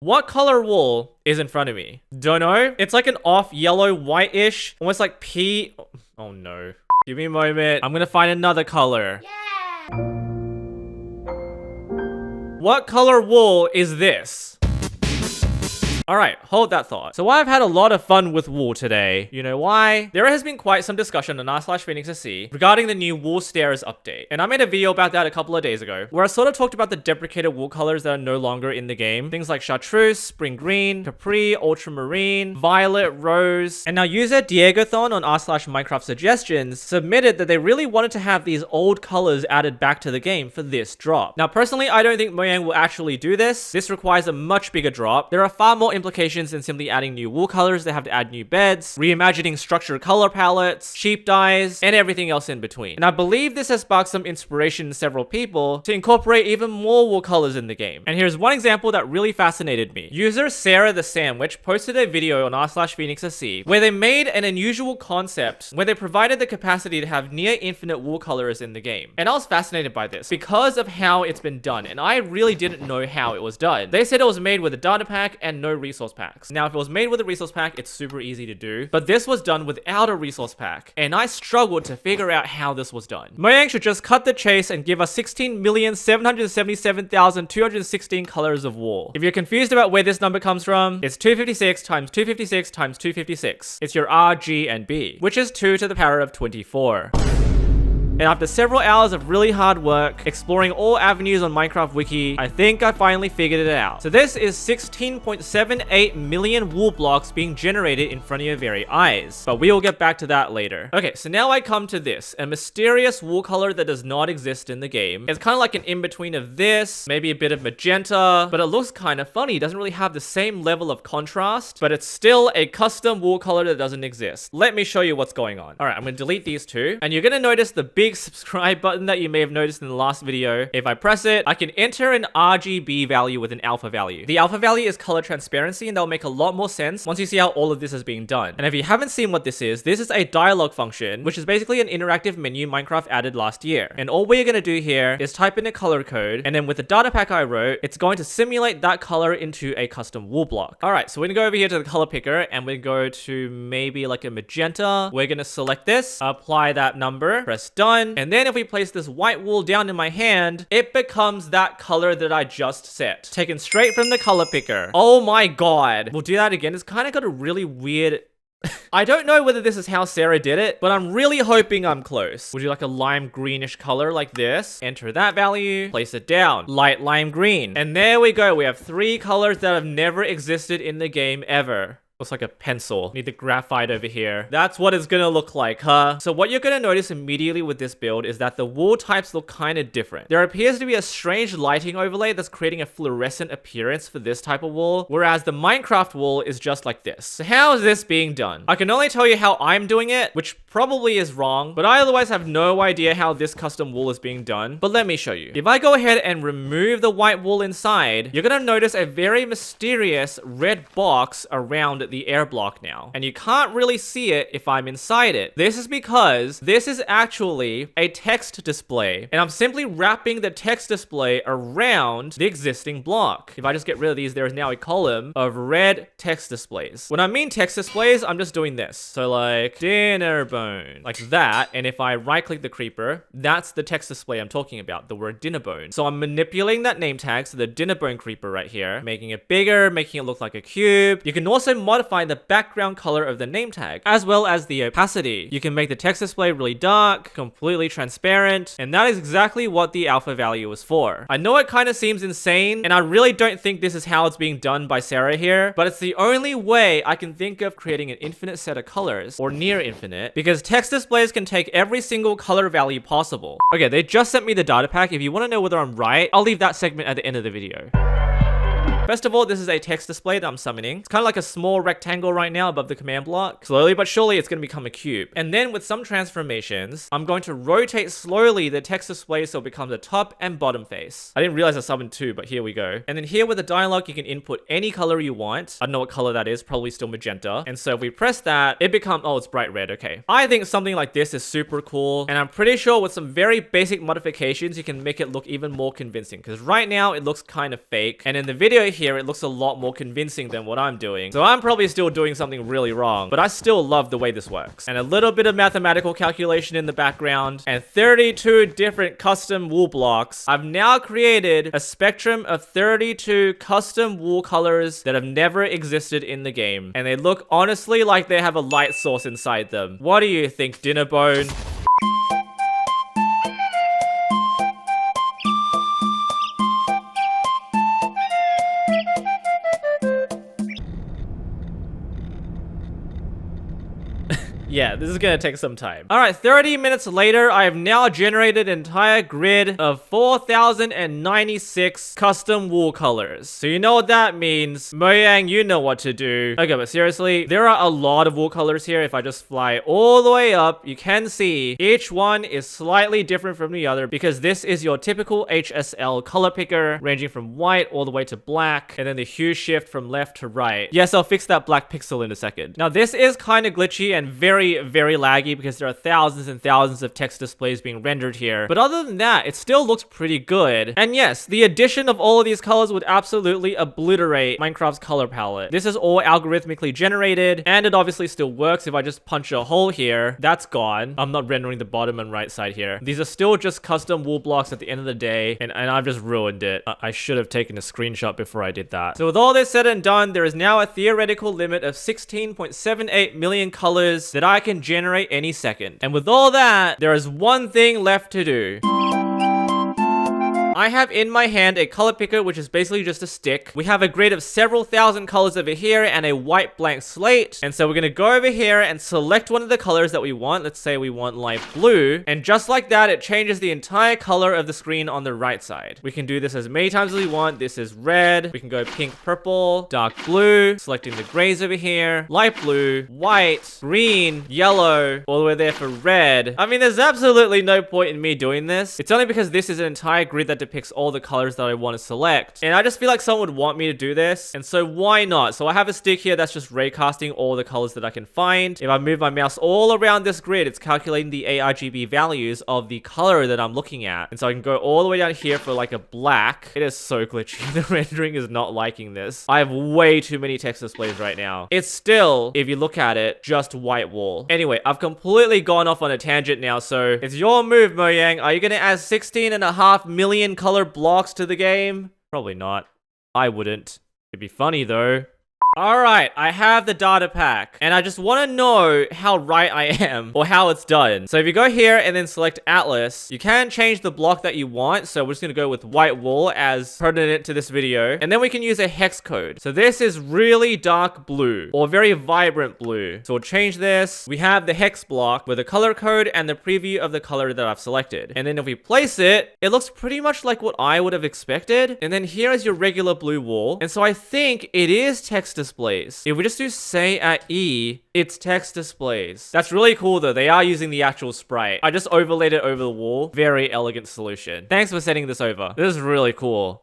What color wool is in front of me? Don't know. It's like an off yellow, whitish, almost like pea. Oh no. Give me a moment. I'm gonna find another color. Yeah. What color wool is this? Alright, hold that thought. So I've had a lot of fun with wool today. You know why? There has been quite some discussion on r/PhoenixSC regarding the new wool stairs update. And I made a video about that a couple of days ago, where I sort of talked about the deprecated wool colors that are no longer in the game. Things like chartreuse, spring green, capri, ultramarine, violet, rose. And now user Diegothon on r/Minecraft suggestions submitted that they really wanted to have these old colors added back to the game for this drop. Now personally, I don't think Mojang will actually do this. This requires a much bigger drop. There are far more implications than simply adding new wool colors. They have to add new beds, reimagining structured color palettes, sheep dyes, and everything else in between. And I believe this has sparked some inspiration in several people to incorporate even more wool colors in the game. And here's one example that really fascinated me. User Sarah the Sandwich posted a video on r/PhoenixSC where they made an unusual concept where they provided the capacity to have near infinite wool colors in the game. And I was fascinated by this because of how it's been done, and I really didn't know how it was done. They said it was made with a data pack and no resource packs. Now, if it was made with a resource pack, it's super easy to do, but this was done without a resource pack, and I struggled to figure out how this was done. Mojang should just cut the chase and give us 16,777,216 colors of wool. If you're confused about where this number comes from, it's 256 times 256 times 256. It's your R, G, and B, which is 2 to the power of 24. And after several hours of really hard work, exploring all avenues on Minecraft Wiki, I think I finally figured it out. So this is 16.78 million wool blocks being generated in front of your very eyes. But we will get back to that later. Okay, so now I come to this, a mysterious wool color that does not exist in the game. It's kind of like an in-between of this, maybe a bit of magenta, but it looks kind of funny. It doesn't really have the same level of contrast, but it's still a custom wool color that doesn't exist. Let me show you what's going on. All right, I'm gonna delete these two, and you're gonna notice the big subscribe button that you may have noticed in the last video. If I press it, I can enter an RGB value with an alpha value. The alpha value is color transparency, and that'll make a lot more sense once you see how all of this is being done. And if you haven't seen what this is a dialogue function, which is basically an interactive menu Minecraft added last year. And all we're gonna do here is type in a color code, and then with the data pack I wrote, it's going to simulate that color into a custom wool block. All right, so we're gonna go over here to the color picker, and we go to maybe like a magenta. We're gonna select this, apply that number, press done. And then if we place this white wool down in my hand, it becomes that color that I just set. Taken straight from the color picker. Oh my god. We'll do that again. It's kind of got a really weird... I don't know whether this is how Sarah did it, but I'm really hoping I'm close. Would you like a lime greenish color like this? Enter that value, place it down. Light lime green. And there we go. We have 3 colors that have never existed in the game ever. Looks like a pencil. Need the graphite over here. That's what it's gonna look like, huh? So what you're gonna notice immediately with this build is that the wool types look kind of different. There appears to be a strange lighting overlay that's creating a fluorescent appearance for this type of wool, whereas the Minecraft wool is just like this. So how is this being done? I can only tell you how I'm doing it, which probably is wrong, but I otherwise have no idea how this custom wool is being done. But let me show you. If I go ahead and remove the white wool inside, you're gonna notice a very mysterious red box around the air block now, and you can't really see it if I'm inside it. This is because this is actually a text display, and I'm simply wrapping the text display around the existing block. If I just get rid of these, there is now a column of red text displays. When I mean text displays, I'm just doing this. So like dinner bone, like that. And if I right click the creeper, that's the text display I'm talking about, the word dinner bone. So I'm manipulating that name tag, so the dinner bone creeper right here, making it bigger, making it look like a cube. You can also modify the background color of the name tag, as well as the opacity. You can make the text display really dark, completely transparent, and that is exactly what the alpha value is for. I know it kind of seems insane, and I really don't think this is how it's being done by Sarah here, but it's the only way I can think of creating an infinite set of colors, or near infinite, because text displays can take every single color value possible. Okay, they just sent me the data pack. If you want to know whether I'm right, I'll leave that segment at the end of the video. First of all, this is a text display that I'm summoning. It's kind of like a small rectangle right now above the command block. Slowly but surely, it's going to become a cube. And then with some transformations, I'm going to rotate slowly the text display so it becomes a top and bottom face. I didn't realize I summoned 2, but here we go. And then here with the dialogue, you can input any color you want. I don't know what color that is, probably still magenta. And so if we press that, it becomes, oh, it's bright red, okay. I think something like this is super cool. And I'm pretty sure with some very basic modifications, you can make it look even more convincing. Because right now, it looks kind of fake. And in the video here, it looks a lot more convincing than what I'm doing. So I'm probably still doing something really wrong, but I still love the way this works. And a little bit of mathematical calculation in the background and 32 different custom wool blocks. I've now created a spectrum of 32 custom wool colors that have never existed in the game. And they look honestly like they have a light source inside them. What do you think, Dinnerbone? Yeah, this is gonna take some time. All right, 30 minutes later, I have now generated an entire grid of 4,096 custom wool colors. So you know what that means. Mojang, you know what to do. Okay, but seriously, there are a lot of wool colors here. If I just fly all the way up, you can see each one is slightly different from the other because this is your typical HSL color picker, ranging from white all the way to black, and then the hue shift from left to right. Yes, I'll fix that black pixel in a second. Now, this is kind of glitchy and very laggy because there are thousands and thousands of text displays being rendered here. But other than that, it still looks pretty good. And yes, the addition of all of these colors would absolutely obliterate Minecraft's color palette. This is all algorithmically generated, and it obviously still works. If I just punch a hole here, that's gone. I'm not rendering the bottom and right side here. These are still just custom wool blocks at the end of the day, and I've just ruined it. I should have taken a screenshot before I did that. So with all this said and done, there is now a theoretical limit of 16.78 million colors that I can generate any second. And with all that, there is one thing left to do. I have in my hand a color picker, which is basically just a stick. We have a grid of several thousand colors over here and a white blank slate. And so we're gonna go over here and select one of the colors that we want. Let's say we want light blue. And just like that, it changes the entire color of the screen on the right side. We can do this as many times as we want. This is red. We can go pink, purple, dark blue, selecting the grays over here, light blue, white, green, yellow, all the way there for red. I mean, there's absolutely no point in me doing this. It's only because this is an entire grid that depicts all the colors that I want to select. And I just feel like someone would want me to do this. And so why not? So I have a stick here that's just raycasting all the colors that I can find. If I move my mouse all around this grid, it's calculating the ARGB values of the color that I'm looking at. And so I can go all the way down here for like a black. It is so glitchy. The rendering is not liking this. I have way too many text displays right now. It's still, if you look at it, just white wool. Anyway, I've completely gone off on a tangent now. So it's your move, Mojang. Are you going to add 16.5 million color blocks to the game? Probably not. I wouldn't. It'd be funny though. Alright, I have the data pack, and I just want to know how right I am, or how it's done. So if you go here and then select Atlas, you can change the block that you want. So we're just going to go with white wool as pertinent to this video, and then we can use a hex code. So this is really dark blue, or very vibrant blue. So we'll change this. We have the hex block with a color code and the preview of the color that I've selected. And then if we place it, it looks pretty much like what I would have expected. And then here is your regular blue wool. And so I think it is text displays. If we just do say at E, it's text displays. That's really cool though. They are using the actual sprite. I just overlaid it over the wall. Very elegant solution. Thanks for sending this over. This is really cool.